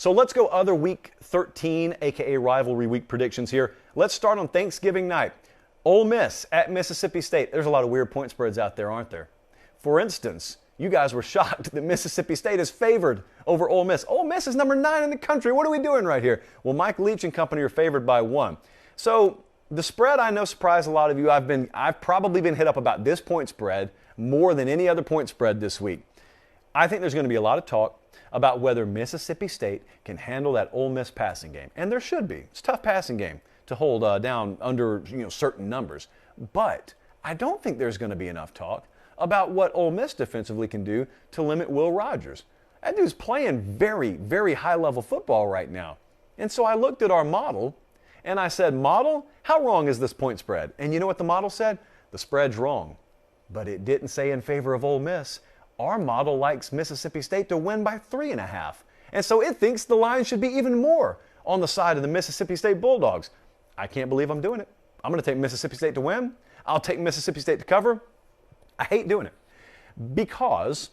So let's go other Week 13, a.k.a. rivalry week predictions here. Let's start on Thanksgiving night. Ole Miss at Mississippi State. There's a lot of weird point spreads out there, aren't there? For instance, you guys were shocked that Mississippi State is favored over Ole Miss. Ole Miss is number 9 in the country. What are we doing right here? Well, Mike Leach and company are favored by 1. So the spread, I know, surprised a lot of you. I've probably been hit up about this point spread more than any other point spread this week. I think there's going to be a lot of talk about whether Mississippi State can handle that Ole Miss passing game. And there should be. It's a tough passing game to hold down under certain numbers. But I don't think there's going to be enough talk about what Ole Miss defensively can do to limit Will Rogers. That dude's playing very, very high-level football right now. And so I looked at our model, and I said, model, how wrong is this point spread? And you know what the model said? The spread's wrong. But it didn't say in favor of Ole Miss. Our model likes Mississippi State to win by 3.5. And so it thinks the line should be even more on the side of the Mississippi State Bulldogs. I can't believe I'm doing it. I'm going to take Mississippi State to win. I'll take Mississippi State to cover. I hate doing it because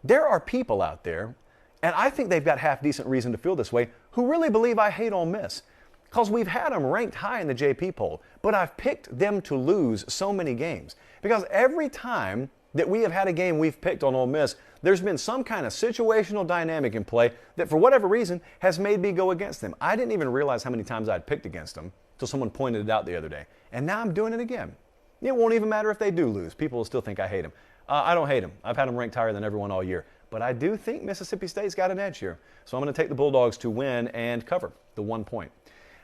there are people out there, and I think they've got half-decent reason to feel this way, who really believe I hate Ole Miss. Because we've had them ranked high in the JP poll, but I've picked them to lose so many games. Because every time that we have had a game we've picked on Ole Miss, there's been some kind of situational dynamic in play that for whatever reason has made me go against them. I didn't even realize how many times I'd picked against them until someone pointed it out the other day. And now I'm doing it again. It won't even matter if they do lose. People will still think I hate them. I don't hate them. I've had them ranked higher than everyone all year. But I do think Mississippi State's got an edge here. So I'm going to take the Bulldogs to win and cover the 1 point.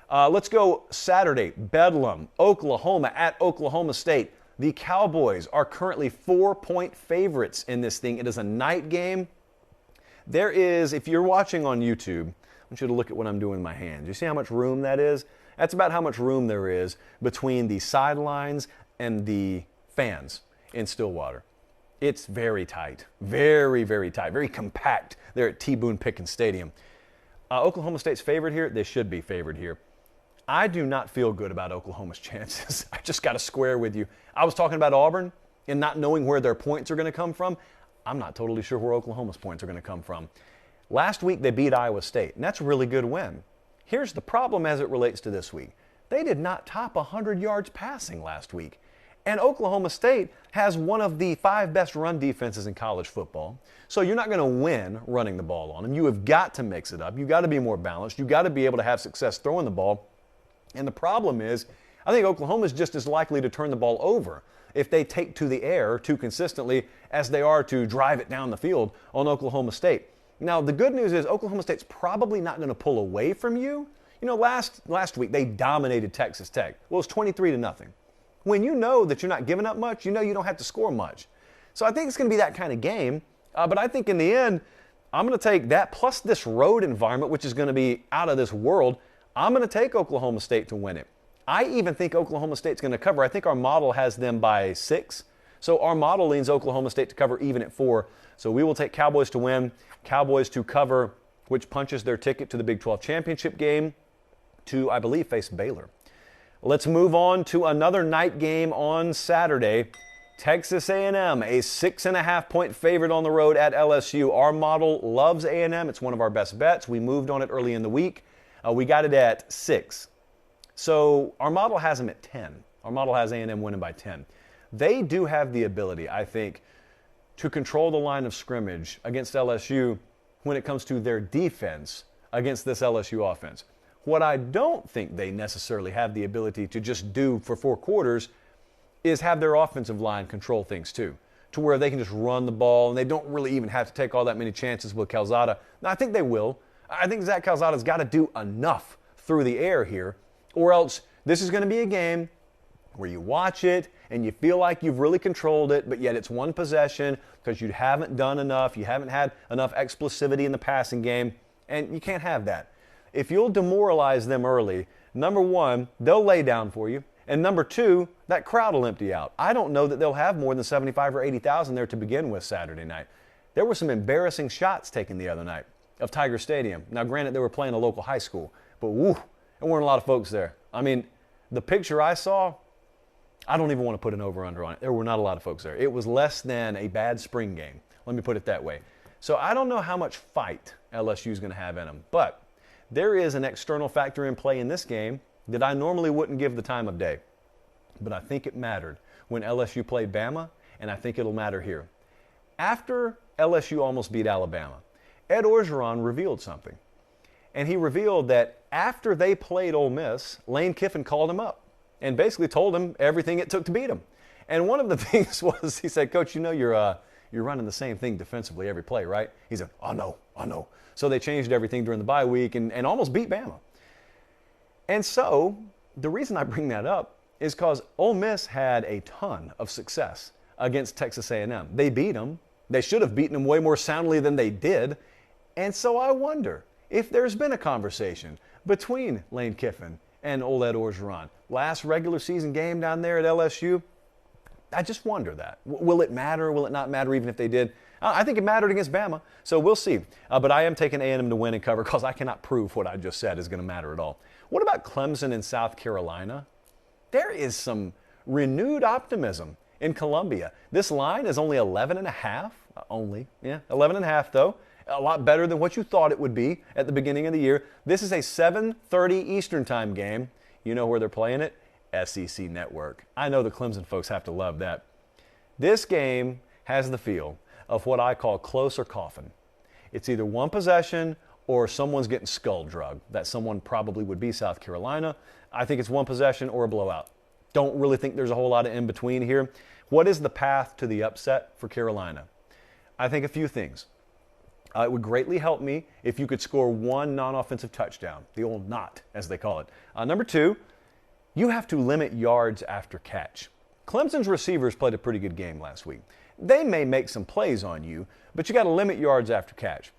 Let's go Saturday. Bedlam, Oklahoma at Oklahoma State. The Cowboys are currently 4-point favorites in this thing. It is a night game. There is, if you're watching on YouTube, I want you to look at what I'm doing with my hands. You see how much room that is? That's about how much room there is between the sidelines and the fans in Stillwater. It's very tight, very, very tight, very compact there at T. Boone Pickens Stadium. Oklahoma State's favored here. They should be favored here. I do not feel good about Oklahoma's chances. I just got to square with you. I was talking about Auburn and not knowing where their points are going to come from. I'm not totally sure where Oklahoma's points are going to come from. Last week they beat Iowa State, and that's a really good win. Here's the problem as it relates to this week. They did not top 100 yards passing last week. And Oklahoma State has one of the 5 best run defenses in college football. So you're not going to win running the ball on them. You have got to mix it up. You've got to be more balanced. You've got to be able to have success throwing the ball. And the problem is, I think Oklahoma is just as likely to turn the ball over if they take to the air too consistently as they are to drive it down the field on Oklahoma State. Now, the good news is Oklahoma State's probably not going to pull away from you. You know, last week they dominated Texas Tech. Well, it was 23-0. When you know that you're not giving up much, you know you don't have to score much. So I think it's going to be that kind of game. But I think in the end, I'm going to take that plus this road environment, which is going to be out of this world. I'm going to take Oklahoma State to win it. I even think Oklahoma State's going to cover. I think our model has them by 6. So our model leans Oklahoma State to cover even at 4. So we will take Cowboys to win, Cowboys to cover, which punches their ticket to the Big 12 championship game to, I believe, face Baylor. Let's move on to another night game on Saturday. Texas A&M, a 6.5-point favorite on the road at LSU. Our model loves A&M. It's one of our best bets. We moved on it early in the week. We got it at 6. So our model has them at 10. Our model has A&M winning by 10. They do have the ability, I think, to control the line of scrimmage against LSU when it comes to their defense against this LSU offense. What I don't think they necessarily have the ability to just do for 4 quarters is have their offensive line control things too, to where they can just run the ball and they don't really even have to take all that many chances with Calzada. Now, I think they will. I think Zach Calzada's got to do enough through the air here, or else this is going to be a game where you watch it and you feel like you've really controlled it, but yet it's one possession because you haven't done enough, you haven't had enough explosivity in the passing game, and you can't have that. If you'll demoralize them early, number one, they'll lay down for you, and number two, that crowd will empty out. I don't know that they'll have more than 75 or 80,000 there to begin with Saturday night. There were some embarrassing shots taken the other night of Tiger Stadium. Now, granted, they were playing a local high school, but woo, there weren't a lot of folks there. I mean, the picture I saw, I don't even want to put an over-under on it. There were not a lot of folks there. It was less than a bad spring game. Let me put it that way. So I don't know how much fight LSU is going to have in them, but There is an external factor in play in this game that I normally wouldn't give the time of day. But I think it mattered when LSU played Bama, and I think it'll matter here. After LSU almost beat Alabama, Ed Orgeron revealed something. And he revealed that after they played Ole Miss, Lane Kiffin called him up and basically told him everything it took to beat him. And one of the things was, he said, Coach, you know you're running the same thing defensively every play, right? He said, I know. So they changed everything during the bye week and almost beat Bama. And so the reason I bring that up is because Ole Miss had a ton of success against Texas A&M. They beat them. They should have beaten them way more soundly than they did. And so I wonder if there's been a conversation between Lane Kiffin and old Ed Orgeron. Last regular season game down there at LSU, I just wonder that. Will it matter? Will it not matter even if they did? I think it mattered against Bama, so we'll see. But I am taking A&M to win and cover because I cannot prove what I just said is going to matter at all. What about Clemson and South Carolina? There is some renewed optimism in Columbia. This line is only 11.5. 11.5 though. A lot better than what you thought it would be at the beginning of the year. This is a 7:30 Eastern time game. You know where they're playing it? SEC Network. I know the Clemson folks have to love that. This game has the feel of what I call close or coffin. It's either one possession or someone's getting skull drugged. That someone probably would be South Carolina. I think it's one possession or a blowout. Don't really think there's a whole lot of in between here. What is the path to the upset for Carolina? I think a few things. It would greatly help me if you could score one non-offensive touchdown, the old not, as they call it. Number two, you have to limit yards after catch. Clemson's receivers played a pretty good game last week. They may make some plays on you, but you got to limit yards after catch.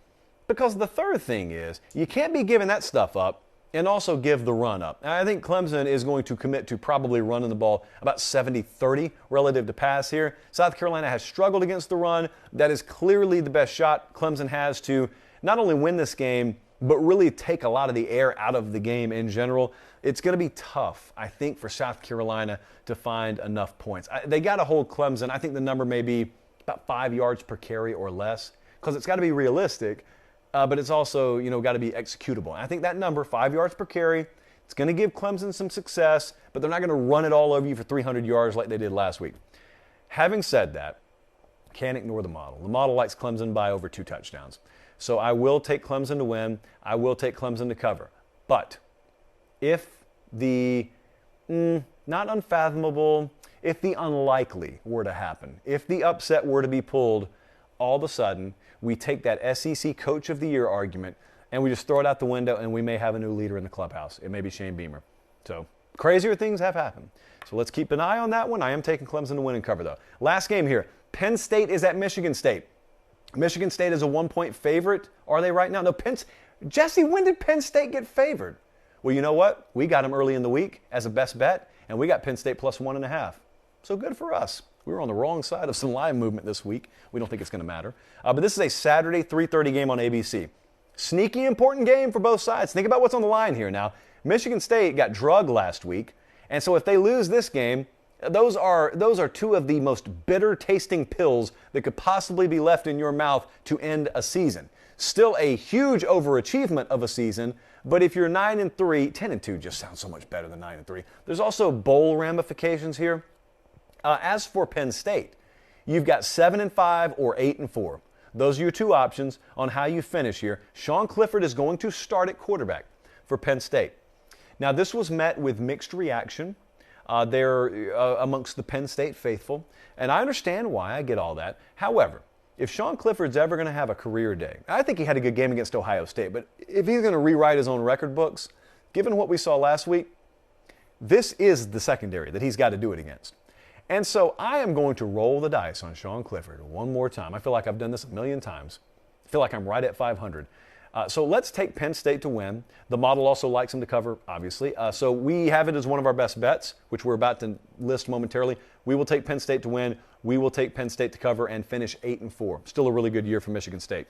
Because the third thing is, you can't be giving that stuff up and also give the run up. And I think Clemson is going to commit to probably running the ball about 70-30 relative to pass here. South Carolina has struggled against the run. That is clearly the best shot Clemson has to not only win this game, but really take a lot of the air out of the game in general. It's going to be tough, I think, for South Carolina to find enough points. They got to hold Clemson. I think the number may be about 5 yards per carry or less, because it's got to be realistic. But it's also, got to be executable. And I think that number, 5 yards per carry, it's going to give Clemson some success, but they're not going to run it all over you for 300 yards like they did last week. Having said that, can't ignore the model. The model likes Clemson by over 2 touchdowns. So I will take Clemson to win. I will take Clemson to cover. But if the not unfathomable, if the unlikely were to happen, if the upset were to be pulled, all of a sudden, we take that SEC Coach of the Year argument and we just throw it out the window and we may have a new leader in the clubhouse. It may be Shane Beamer. So crazier things have happened. So let's keep an eye on that one. I am taking Clemson to win and cover, though. Last game here. Penn State is at Michigan State. Michigan State is a 1-point favorite. Are they right now? No, Jesse, when did Penn State get favored? Well, you know what? We got them early in the week as a best bet, and we got Penn State plus 1.5. So good for us. We were on the wrong side of some line movement this week. We don't think it's going to matter. But this is a Saturday 3:30 game on ABC. Sneaky important game for both sides. Think about what's on the line here now. Michigan State got drugged last week, and so if they lose this game, those are two of the most bitter tasting pills that could possibly be left in your mouth to end a season. Still a huge overachievement of a season, but if you're 9-3, 10-2 just sounds so much better than 9-3. There's also bowl ramifications here. As for Penn State, you've got 7-5 or 8-4. Those are your two options on how you finish here. Sean Clifford is going to start at quarterback for Penn State. Now, this was met with mixed reaction there amongst the Penn State faithful, and I understand why. I get all that. However, if Sean Clifford's ever going to have a career day, I think he had a good game against Ohio State, but if he's going to rewrite his own record books, given what we saw last week, this is the secondary that he's got to do it against. And so I am going to roll the dice on Sean Clifford one more time. I feel like I've done this a million times. I feel like I'm right at 500. So let's take Penn State to win. The model also likes them to cover, obviously. So we have it as one of our best bets, which we're about to list momentarily. We will take Penn State to win. We will take Penn State to cover and finish 8-4. Still a really good year for Michigan State.